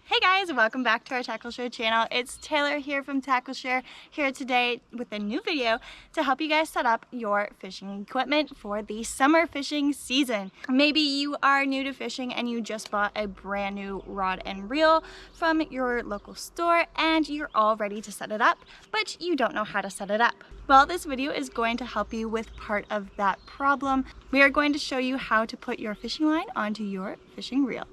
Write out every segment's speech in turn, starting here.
Hey guys, welcome back to our TackleShare channel. It's Taylor here from TackleShare, here today with a new video to help you guys set up your fishing equipment for the summer fishing season. Maybe you are new to fishing and you just bought a brand new rod and reel from your local store and you're all ready to set it up, but you don't know how to set it up. Well, this video is going to help you with part of that problem. We are going to show you how to put your fishing line onto your fishing reel.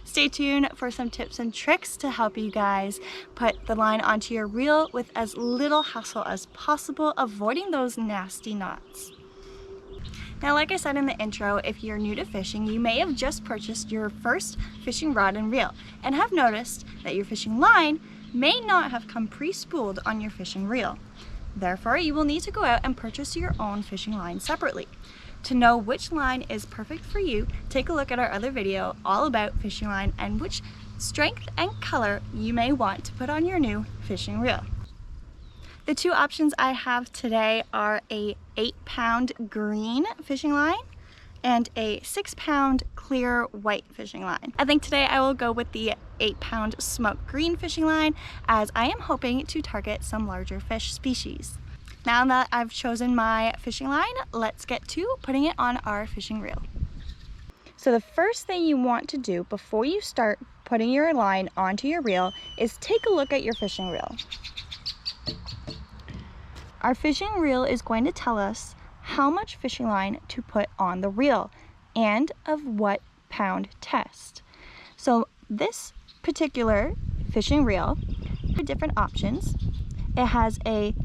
Stay tuned for some tips and tricks to help you guys put the line onto your reel with as little hassle as possible, avoiding those nasty knots. Now, like I said in the intro, if you're new to fishing, you may have just purchased your first fishing rod and reel and have noticed that your fishing line may not have come pre-spooled on your fishing reel. Therefore, you will need to go out and purchase your own fishing line separately. To know which line is perfect for you, take a look at our other video all about fishing line and which strength and color you may want to put on your new fishing reel. The two options I have today are a 8-pound green fishing line and a 6-pound clear white fishing line. I think today I will go with the 8-pound smoke green fishing line as I am hoping to target some larger fish species. Now that I've chosen my fishing line, let's get to putting it on our fishing reel. So the first thing you want to do before you start putting your line onto your reel is take a look at your fishing reel. Our fishing reel is going to tell us how much fishing line to put on the reel and of what pound test. So this particular fishing reel has different options. It has a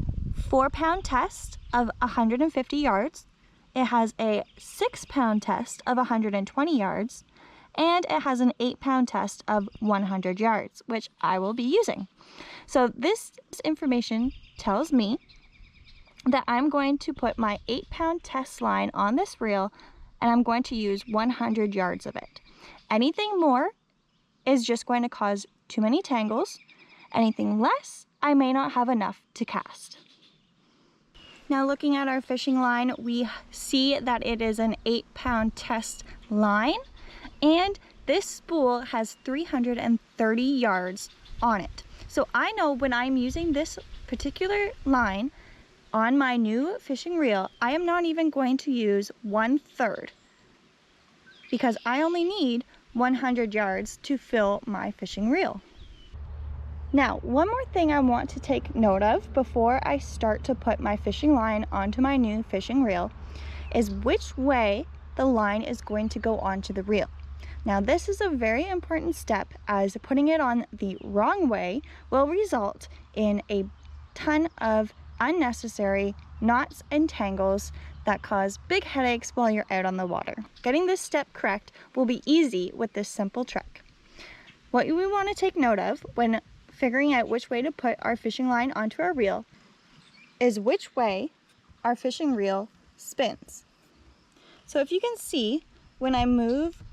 4-pound test of 150 yards, it has a 6-pound test of 120 yards, and it has an 8-pound test of 100 yards, which I will be using. So this information tells me that I'm going to put my 8-pound test line on this reel and I'm going to use 100 yards of it. Anything more is just going to cause too many tangles. Anything less, I may not have enough to cast. Now looking at our fishing line, we see that it is an 8-pound test line and this spool has 330 yards on it. So I know when I'm using this particular line on my new fishing reel, I am not even going to use 1/3 because I only need 100 yards to fill my fishing reel. Now, one more thing I want to take note of before I start to put my fishing line onto my new fishing reel is which way the line is going to go onto the reel. Now, this is a very important step as putting it on the wrong way will result in a ton of unnecessary knots and tangles that cause big headaches while you're out on the water. Getting this step correct will be easy with this simple trick. What we want to take note of when figuring out which way to put our fishing line onto our reel is which way our fishing reel spins. So if you can see, when I move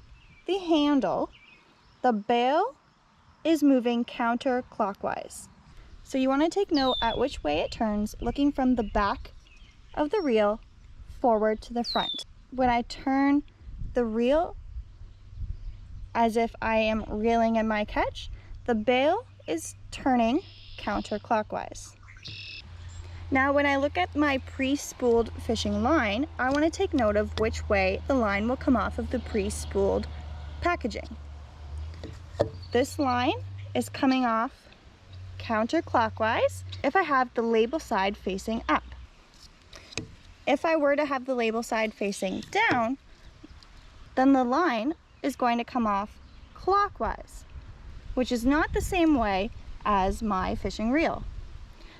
the handle, the bail is moving counterclockwise. So you want to take note at which way it turns, looking from the back of the reel forward to the front. When I turn the reel as if I am reeling in my catch, the bail is turning counterclockwise. Now when I look at my pre-spooled fishing line, I want to take note of which way the line will come off of the pre-spooled packaging. This line is coming off counterclockwise if I have the label side facing up. If I were to have the label side facing down, then the line is going to come off clockwise, which is not the same way as my fishing reel.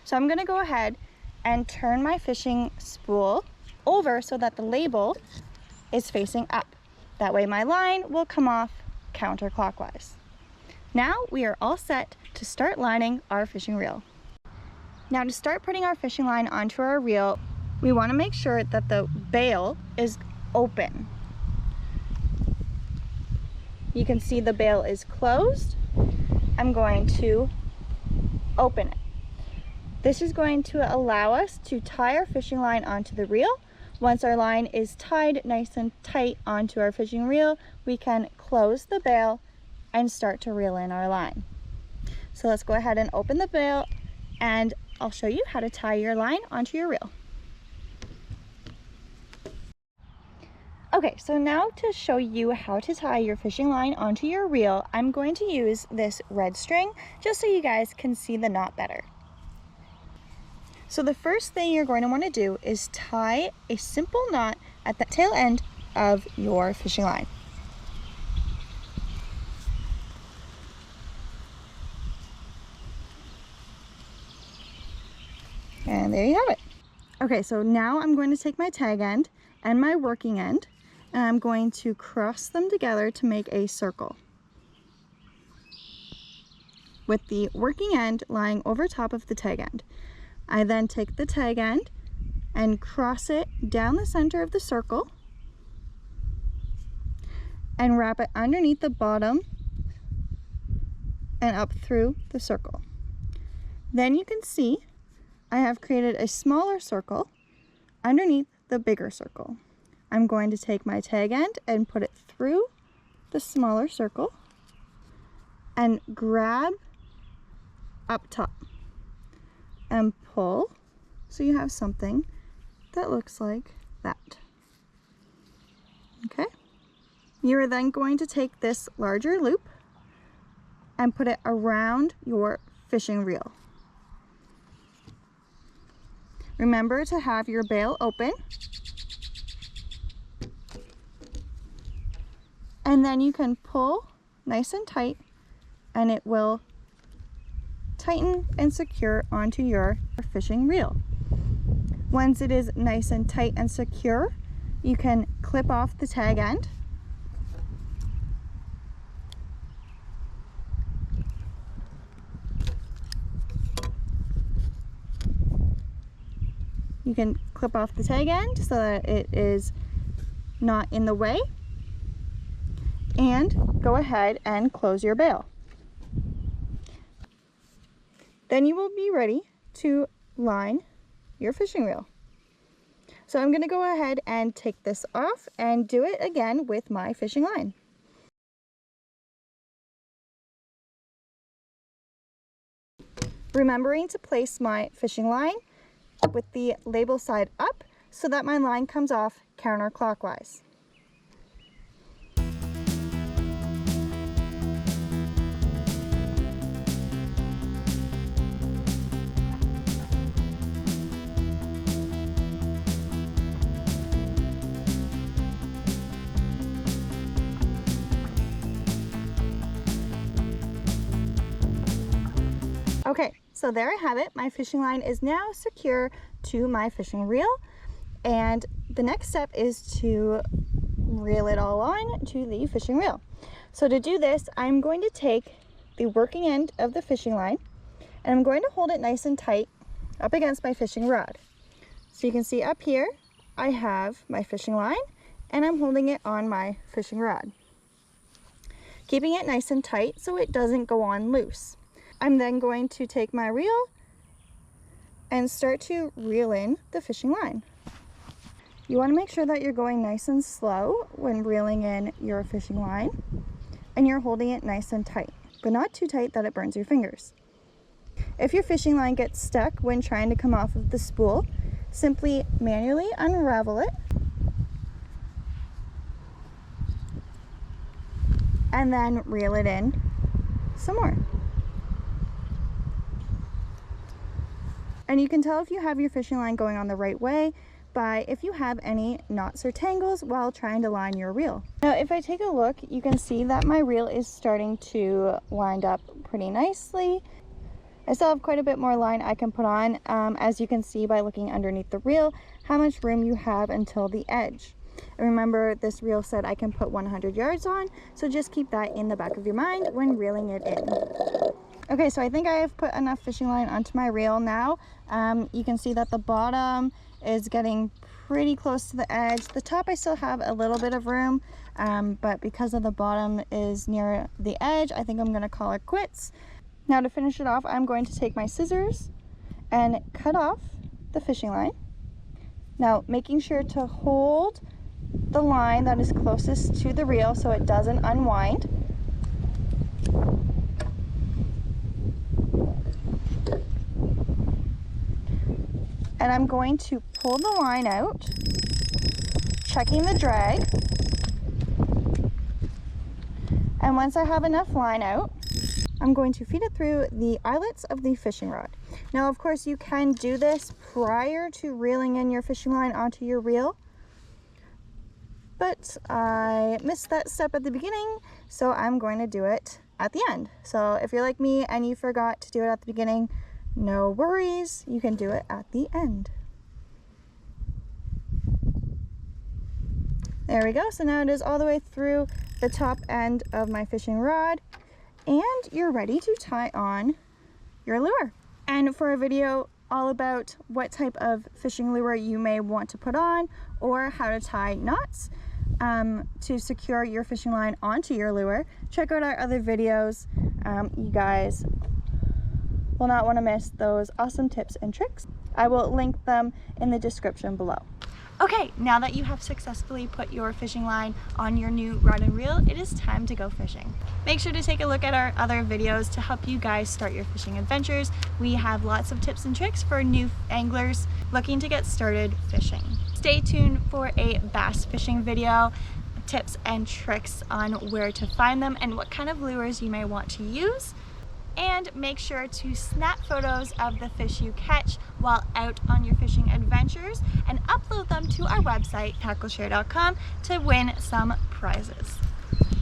So I'm going to go ahead and turn my fishing spool over so that the label is facing up. That way my line will come off counterclockwise. Now we are all set to start lining our fishing reel. Now to start putting our fishing line onto our reel, we want to make sure that the bail is open. You can see the bail is closed. I'm going to open it. This is going to allow us to tie our fishing line onto the reel. Once our line is tied nice and tight onto our fishing reel, we can close the bail and start to reel in our line. So let's go ahead and open the bail, and I'll show you how to tie your line onto your reel. Okay, so now to show you how to tie your fishing line onto your reel, I'm going to use this red string just so you guys can see the knot better. So the first thing you're going to want to do is tie a simple knot at the tail end of your fishing line. And there you have it. Okay, so now I'm going to take my tag end and my working end, and I'm going to cross them together to make a circle, with the working end lying over top of the tag end. I then take the tag end and cross it down the center of the circle and wrap it underneath the bottom and up through the circle. Then you can see I have created a smaller circle underneath the bigger circle. I'm going to take my tag end and put it through the smaller circle and grab up top and pull, so you have something that looks like that. Okay, you are then going to take this larger loop and put it around your fishing reel. Remember to have your bail open, and then you can pull nice and tight and it will tighten and secure onto your fishing reel. Once it is nice and tight and secure, you can clip off the tag end. You can clip off the tag end so that it is not in the way, and go ahead and close your bail. Then you will be ready to line your fishing reel. So I'm going to go ahead and take this off and do it again with my fishing line. Remembering to place my fishing line with the label side up so that my line comes off counterclockwise. Okay, so there I have it. My fishing line is now secure to my fishing reel, and the next step is to reel it all on to the fishing reel. So to do this, I'm going to take the working end of the fishing line and I'm going to hold it nice and tight up against my fishing rod. So you can see up here I have my fishing line and I'm holding it on my fishing rod, keeping it nice and tight so it doesn't go on loose. I'm then going to take my reel and start to reel in the fishing line. You want to make sure that you're going nice and slow when reeling in your fishing line, and you're holding it nice and tight, but not too tight that it burns your fingers. If your fishing line gets stuck when trying to come off of the spool, simply manually unravel it and then reel it in some more. And you can tell if you have your fishing line going on the right way by if you have any knots or tangles while trying to line your reel. Now if I take a look, you can see that my reel is starting to wind up pretty nicely. I still have quite a bit more line I can put on, as you can see by looking underneath the reel how much room you have until the edge. And remember, this reel said I can put 100 yards on, so just keep that in the back of your mind when reeling it in. Okay, so I think I have put enough fishing line onto my reel now. You can see that the bottom is getting pretty close to the edge. The top I still have a little bit of room, but because of the bottom is near the edge, I think I'm going to call it quits. Now to finish it off, I'm going to take my scissors and cut off the fishing line. Now making sure to hold the line that is closest to the reel so it doesn't unwind. And I'm going to pull the line out, checking the drag. And once I have enough line out, I'm going to feed it through the eyelets of the fishing rod. Now, of course, you can do this prior to reeling in your fishing line onto your reel, but I missed that step at the beginning, so I'm going to do it at the end. So if you're like me and you forgot to do it at the beginning, no worries, you can do it at the end. There we go. So now it is all the way through the top end of my fishing rod, and you're ready to tie on your lure. And for a video all about what type of fishing lure you may want to put on, or how to tie knots to secure your fishing line onto your lure, check out our other videos. You guys will not want to miss those awesome tips and tricks. I will link them in the description below. Okay, now that you have successfully put your fishing line on your new rod and reel, it is time to go fishing. Make sure to take a look at our other videos to help you guys start your fishing adventures. We have lots of tips and tricks for new anglers looking to get started fishing. Stay tuned for a bass fishing video, tips and tricks on where to find them and what kind of lures you may want to use. And make sure to snap photos of the fish you catch while out on your fishing adventures and upload them to our website, TackleShare.com, to win some prizes.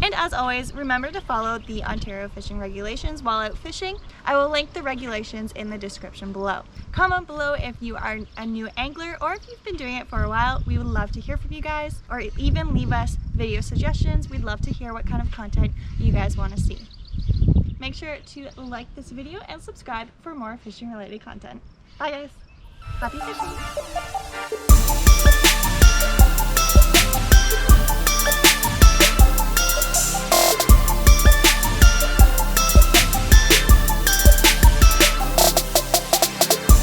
And as always, remember to follow the Ontario fishing regulations while out fishing. I will link the regulations in the description below. Comment below if you are a new angler or if you've been doing it for a while. We would love to hear from you guys, or even leave us video suggestions. We'd love to hear what kind of content you guys want to see. Make sure to like this video and subscribe for more fishing related content. Bye guys! Happy fishing!